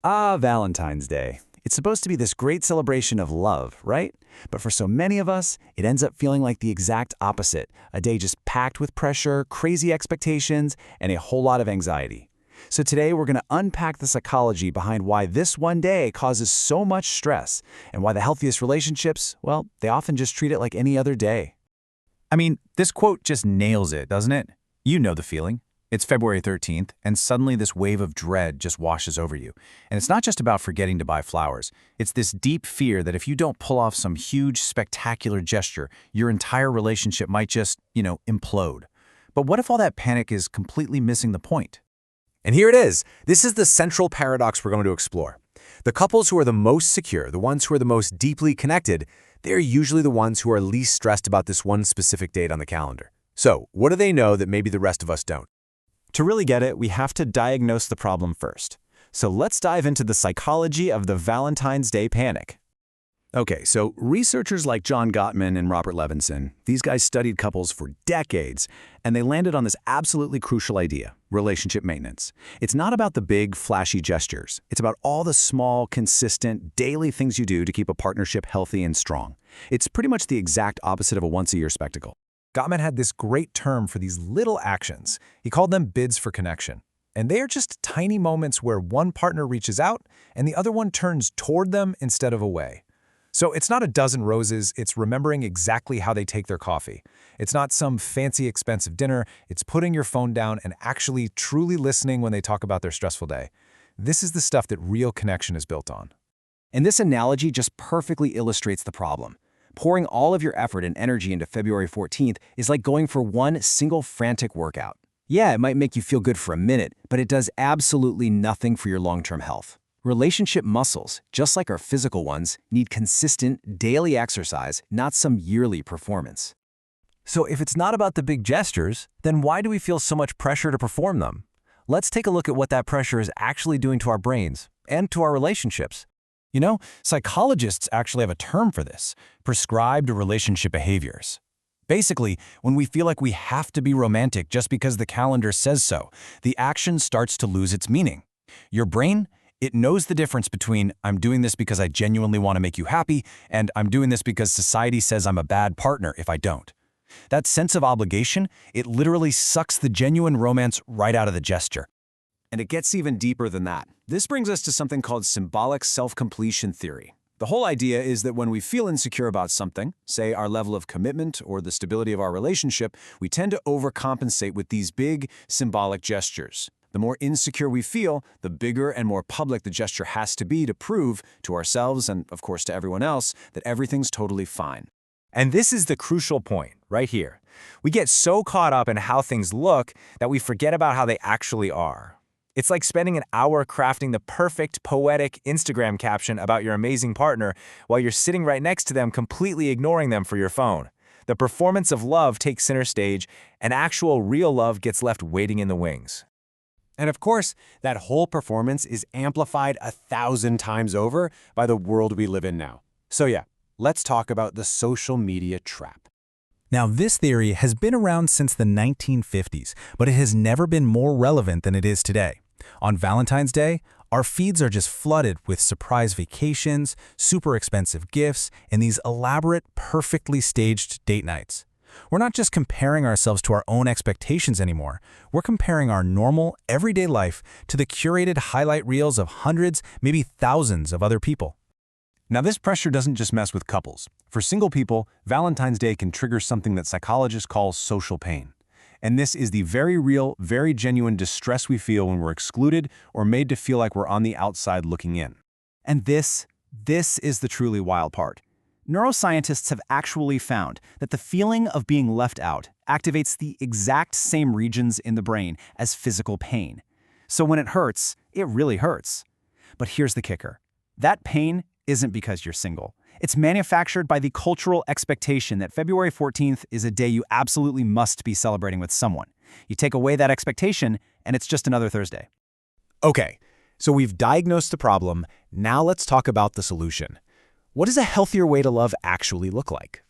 Valentine's Day. It's supposed to be this great celebration of love, right? But for so many of us, it ends up feeling like the exact opposite, a day just packed with pressure, crazy expectations, and a whole lot of anxiety. So today we're going to unpack the psychology behind why this one day causes so much stress, and why the healthiest relationships, well, they often just treat it like any other day. I mean, this quote just nails it, doesn't it? You know the feeling. It's February 13th, and suddenly this wave of dread just washes over you. And it's not just about forgetting to buy flowers. It's this deep fear that if you don't pull off some huge, spectacular gesture, your entire relationship might just, implode. But what if all that panic is completely missing the point? And here it is. This is the central paradox we're going to explore. The couples who are the most secure, the ones who are the most deeply connected, they're usually the ones who are least stressed about this one specific date on the calendar. So, what do they know that maybe the rest of us don't? To really get it, we have to diagnose the problem first. So let's dive into the psychology of the Valentine's Day panic. Okay, so researchers like John Gottman and Robert Levinson, these guys studied couples for decades, and they landed on this absolutely crucial idea: relationship maintenance. It's not about the big, flashy gestures. It's about all the small, consistent, daily things you do to keep a partnership healthy and strong. It's pretty much the exact opposite of a once-a-year spectacle. Gottman had this great term for these little actions. He called them bids for connection. And they are just tiny moments where one partner reaches out and the other one turns toward them instead of away. So it's not a dozen roses, it's remembering exactly how they take their coffee. It's not some fancy, expensive dinner, it's putting your phone down and actually truly listening when they talk about their stressful day. This is the stuff that real connection is built on. And this analogy just perfectly illustrates the problem. Pouring all of your effort and energy into February 14th is like going for one single frantic workout. Yeah, it might make you feel good for a minute, but it does absolutely nothing for your long-term health. Relationship muscles, just like our physical ones, need consistent, daily exercise, not some yearly performance. So if it's not about the big gestures, then why do we feel so much pressure to perform them? Let's take a look at what that pressure is actually doing to our brains and to our relationships. Psychologists actually have a term for this: prescribed relationship behaviors. Basically, when we feel like we have to be romantic just because the calendar says so, the action starts to lose its meaning. Your brain, it knows the difference between "I'm doing this because I genuinely want to make you happy" and "I'm doing this because society says I'm a bad partner if I don't." That sense of obligation, it literally sucks the genuine romance right out of the gesture. And it gets even deeper than that. This brings us to something called symbolic self-completion theory. The whole idea is that when we feel insecure about something, say our level of commitment or the stability of our relationship, we tend to overcompensate with these big, symbolic gestures. The more insecure we feel, the bigger and more public the gesture has to be to prove to ourselves and, of course, to everyone else that everything's totally fine. And this is the crucial point, right here. We get so caught up in how things look that we forget about how they actually are. It's like spending an hour crafting the perfect, poetic Instagram caption about your amazing partner while you're sitting right next to them, completely ignoring them for your phone. The performance of love takes center stage, and actual real love gets left waiting in the wings. And of course, that whole performance is amplified 1,000 times over by the world we live in now. So yeah, let's talk about the social media trap. Now, this theory has been around since the 1950s, but it has never been more relevant than it is today. On Valentine's Day, our feeds are just flooded with surprise vacations, super expensive gifts, and these elaborate, perfectly staged date nights. We're not just comparing ourselves to our own expectations anymore. We're comparing our normal, everyday life to the curated highlight reels of hundreds, maybe thousands of other people. Now, this pressure doesn't just mess with couples. For single people, Valentine's Day can trigger something that psychologists call social pain. And this is the very real, very genuine distress we feel when we're excluded or made to feel like we're on the outside looking in. And this is the truly wild part. Neuroscientists have actually found that the feeling of being left out activates the exact same regions in the brain as physical pain. So when it hurts, it really hurts. But here's the kicker. That pain isn't because you're single. It's manufactured by the cultural expectation that February 14th is a day you absolutely must be celebrating with someone. You take away that expectation, and it's just another Thursday. Okay, so we've diagnosed the problem. Now let's talk about the solution. What does a healthier way to love actually look like?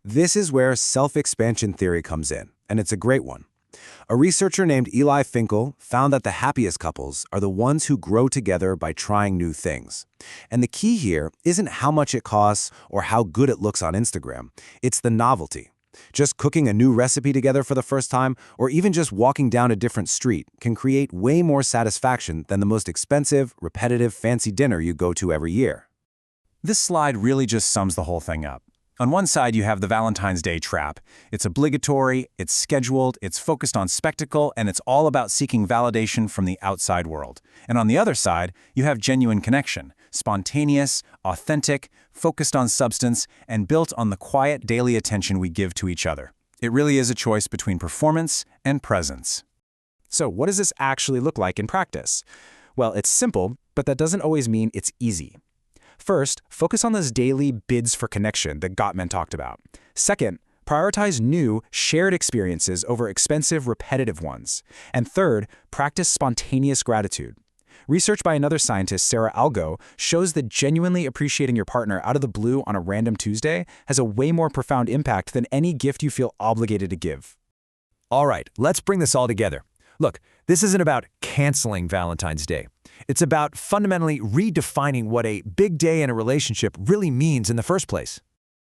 This is where self-expansion theory comes in, and it's a great one. A researcher named Eli Finkel found that the happiest couples are the ones who grow together by trying new things. And the key here isn't how much it costs or how good it looks on Instagram. It's the novelty. Just cooking a new recipe together for the first time, or even just walking down a different street, can create way more satisfaction than the most expensive, repetitive, fancy dinner you go to every year. This slide really just sums the whole thing up. On one side, you have the Valentine's Day trap. It's obligatory, it's scheduled, it's focused on spectacle, and it's all about seeking validation from the outside world. And on the other side, you have genuine connection, spontaneous, authentic, focused on substance, and built on the quiet daily attention we give to each other. It really is a choice between performance and presence. So what does this actually look like in practice? Well, it's simple, but that doesn't always mean it's easy. First, focus on those daily bids for connection that Gottman talked about. Second, prioritize new, shared experiences over expensive, repetitive ones. And third, practice spontaneous gratitude. Research by another scientist, Sarah Algo, shows that genuinely appreciating your partner out of the blue on a random Tuesday has a way more profound impact than any gift you feel obligated to give. All right, let's bring this all together. Look, this isn't about canceling Valentine's Day. It's about fundamentally redefining what a big day in a relationship really means in the first place.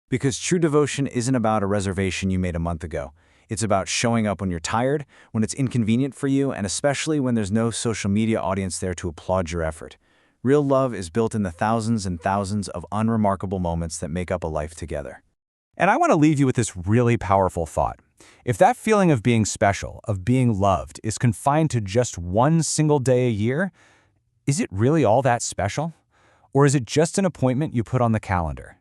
Because true devotion isn't about a reservation you made a month ago. It's about showing up when you're tired, when it's inconvenient for you, and especially when there's no social media audience there to applaud your effort. Real love is built in the thousands and thousands of unremarkable moments that make up a life together. And I want to leave you with this really powerful thought. If that feeling of being special, of being loved, is confined to just one single day a year, is it really all that special? Or is it just an appointment you put on the calendar?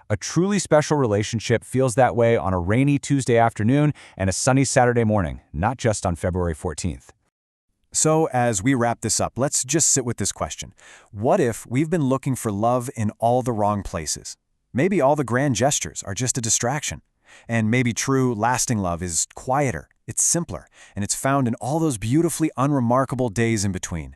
A truly special relationship feels that way on a rainy Tuesday afternoon and a sunny Saturday morning, not just on February 14th. So as we wrap this up, let's just sit with this question. What if we've been looking for love in all the wrong places? Maybe all the grand gestures are just a distraction. And maybe true, lasting love is quieter, it's simpler, and it's found in all those beautifully unremarkable days in between.